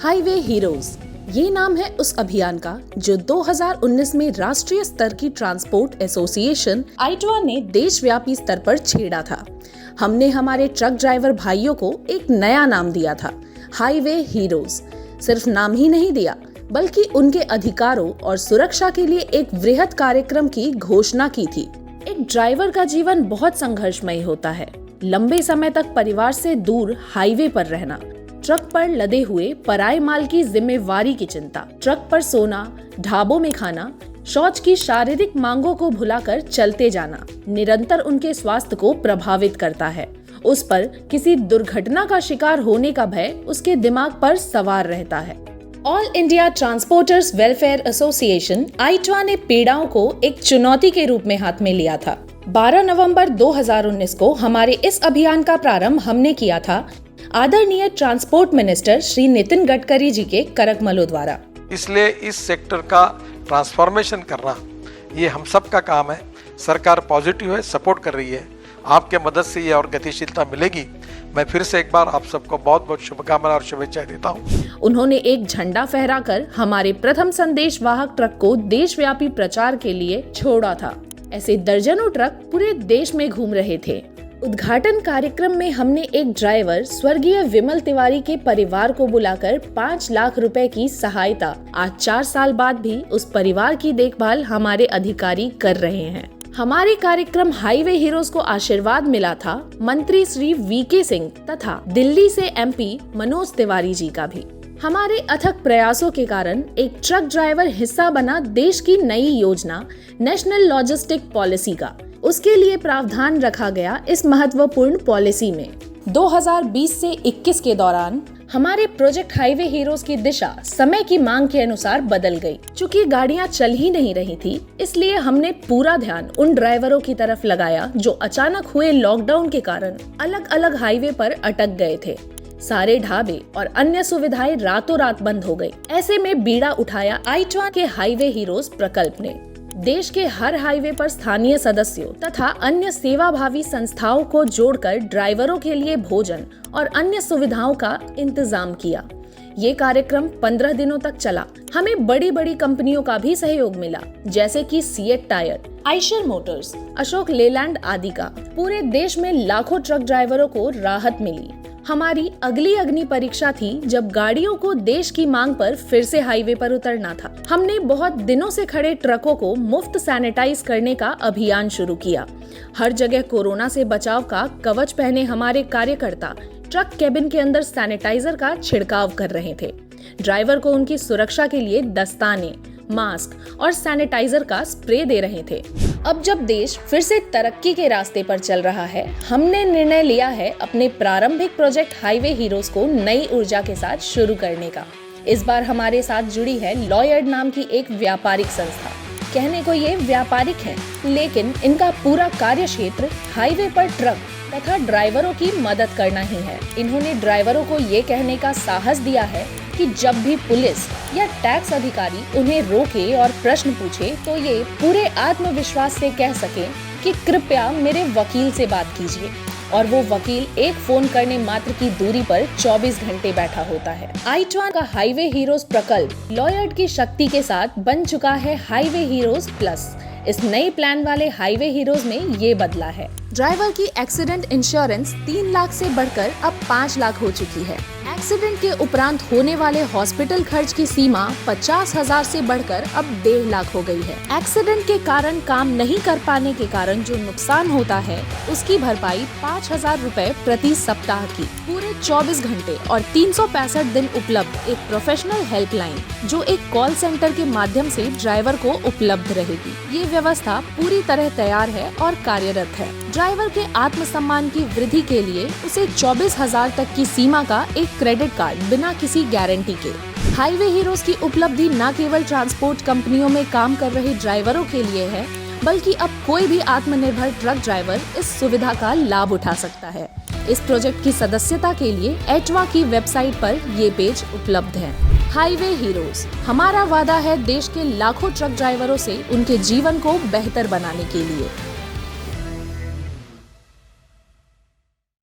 Highway heroes, ये नाम है उस अभियान का जो 2019 में राष्ट्रीय स्तर की ट्रांसपोर्ट एसोसिएशन आइटवा ने देशव्यापी स्तर पर छेड़ा था। हमने हमारे ट्रक ड्राइवर भाइयों को एक नया नाम दिया था, हाईवे हीरोज। सिर्फ नाम ही नहीं दिया, बल्कि उनके अधिकारों और सुरक्षा के लिए एक वृहद कार्यक्रम की घोषणा की थी। एक ड्राइवर का जीवन बहुत संघर्षमय होता है। लंबे समय तक परिवार से दूर हाईवे पर रहना, ट्रक पर लदे हुए पराये माल की जिम्मेवारी की चिंता, ट्रक पर सोना, ढाबों में खाना, शौच की शारीरिक मांगों को भुलाकर चलते जाना निरंतर उनके स्वास्थ्य को प्रभावित करता है। उस पर किसी दुर्घटना का शिकार होने का भय उसके दिमाग पर सवार रहता है। All India transporters welfare association आइटवा ने पीड़ाओं को एक चुनौती के रूप में हाथ में लिया था। 12 नवंबर 2019 को हमारे इस अभियान का प्रारंभ हमने किया था आदरणीय ट्रांसपोर्ट मिनिस्टर श्री नितिन गडकरी जी के करकमलों द्वारा। इसलिए इस सेक्टर का ट्रांसफॉर्मेशन करना ये हम सब का काम है। सरकार पॉजिटिव है, सपोर्ट कर रही है। आपके मदद से ये और गतिशीलता मिलेगी। मैं फिर से एक बार आप सबको बहुत बहुत शुभकामनाएं और शुभेच्छाएं देता हूँ। उन्होंने एक झंडा फहराकर हमारे प्रथम संदेश वाहक ट्रक को देशव्यापी प्रचार के लिए छोड़ा था। ऐसे दर्जनों ट्रक पूरे देश में घूम रहे थे। उद्घाटन कार्यक्रम में हमने एक ड्राइवर स्वर्गीय विमल तिवारी के परिवार को बुलाकर 5 लाख रुपए की सहायता, आज 4 साल बाद भी उस परिवार की देखभाल हमारे अधिकारी कर रहे हैं। हमारे कार्यक्रम हाईवे हीरोज को आशीर्वाद मिला था मंत्री श्री वीके सिंह तथा दिल्ली से एमपी मनोज तिवारी जी का भी। हमारे अथक प्रयासों के कारण एक ट्रक ड्राइवर हिस्सा बना देश की नई योजना नेशनल लॉजिस्टिक पॉलिसी का। उसके लिए प्रावधान रखा गया इस महत्वपूर्ण पॉलिसी में 2020 से 21 के दौरान हमारे प्रोजेक्ट हाईवे हीरोज की दिशा समय की मांग के अनुसार बदल गई। चूंकि गाड़ियां चल ही नहीं रही थी, इसलिए हमने पूरा ध्यान उन ड्राइवरों की तरफ लगाया जो अचानक हुए लॉकडाउन के कारण अलग अलग हाईवे पर अटक गए थे। सारे ढाबे और अन्य सुविधाएं रातों रात बंद हो गई। ऐसे में बीड़ा उठाया आइटवा के हाईवे हीरोज प्रकल्प ने। देश के हर हाईवे पर स्थानीय सदस्यों तथा अन्य सेवाभावी संस्थाओं को जोड़कर ड्राइवरों के लिए भोजन और अन्य सुविधाओं का इंतजाम किया। ये कार्यक्रम 15 दिनों तक चला। हमें बड़ी बड़ी कंपनियों का भी सहयोग मिला, जैसे कि CEAT tyre, Eicher Motors, Ashok Leyland आदि का। पूरे देश में लाखों ट्रक ड्राइवरों को राहत मिली। हमारी अगली अग्नि परीक्षा थी जब गाड़ियों को देश की मांग पर फिर से हाईवे पर उतरना था। हमने बहुत दिनों से खड़े ट्रकों को मुफ्त सैनिटाइज करने का अभियान शुरू किया। हर जगह कोरोना से बचाव का कवच पहने हमारे कार्यकर्ता ट्रक केबिन के अंदर सैनिटाइजर का छिड़काव कर रहे थे। ड्राइवर को उनकी सुरक्षा के लिए दस्ताने, मास्क और सैनिटाइजर का स्प्रे दे रहे थे। अब जब देश फिर से तरक्की के रास्ते पर चल रहा है, हमने निर्णय लिया है अपने प्रारंभिक प्रोजेक्ट हाईवे हीरोज को नई ऊर्जा के साथ शुरू करने का। इस बार हमारे साथ जुड़ी है लॉयड नाम की एक व्यापारिक संस्था। कहने को ये व्यापारिक है, लेकिन इनका पूरा कार्य क्षेत्र हाईवे पर ट्रक तथा ड्राइवरों की मदद करना ही है। इन्होंने ड्राइवरों को ये कहने का साहस दिया है कि जब भी पुलिस या टैक्स अधिकारी उन्हें रोके और प्रश्न पूछे तो ये पूरे आत्मविश्वास से कह सके कि कृपया मेरे वकील से बात कीजिए, और वो वकील एक फोन करने मात्र की दूरी पर 24 घंटे बैठा होता है। आइटवा का हाईवे हीरोज प्रकल्प लॉयड की शक्ति के साथ बन चुका है हाईवे हीरोज प्लस। इस नई प्लान वाले हाईवे हीरोज में ये बदला है। ड्राइवर की एक्सीडेंट इंश्योरेंस 3 लाख से बढ़कर अब 5 लाख हो चुकी है। एक्सीडेंट के उपरांत होने वाले हॉस्पिटल खर्च की सीमा 50,000 से बढ़कर अब 1.5 लाख हो गई है। एक्सीडेंट के कारण काम नहीं कर पाने के कारण जो नुकसान होता है, उसकी भरपाई 5,000 रुपए प्रति सप्ताह की पूरे 24 घंटे और 365 दिन उपलब्ध एक प्रोफेशनल हेल्पलाइन जो एक कॉल सेंटर के माध्यम से ड्राइवर को उपलब्ध रहेगी। ये व्यवस्था पूरी तरह तैयार है और कार्यरत है। ड्राइवर के आत्मसम्मान की वृद्धि के लिए उसे 24,000 तक की सीमा का एक क्रेडिट कार्ड बिना किसी गारंटी के। हाईवे हीरोज की उपलब्धि न केवल ट्रांसपोर्ट कंपनियों में काम कर रहे ड्राइवरों के लिए है, बल्कि अब कोई भी आत्मनिर्भर ट्रक ड्राइवर इस सुविधा का लाभ उठा सकता है। इस प्रोजेक्ट की सदस्यता के लिए आइटवा की वेबसाइट पर ये पेज उपलब्ध है। हाईवे हीरोज, हमारा वादा है देश के लाखों ट्रक ड्राइवरों से उनके जीवन को बेहतर बनाने के लिए।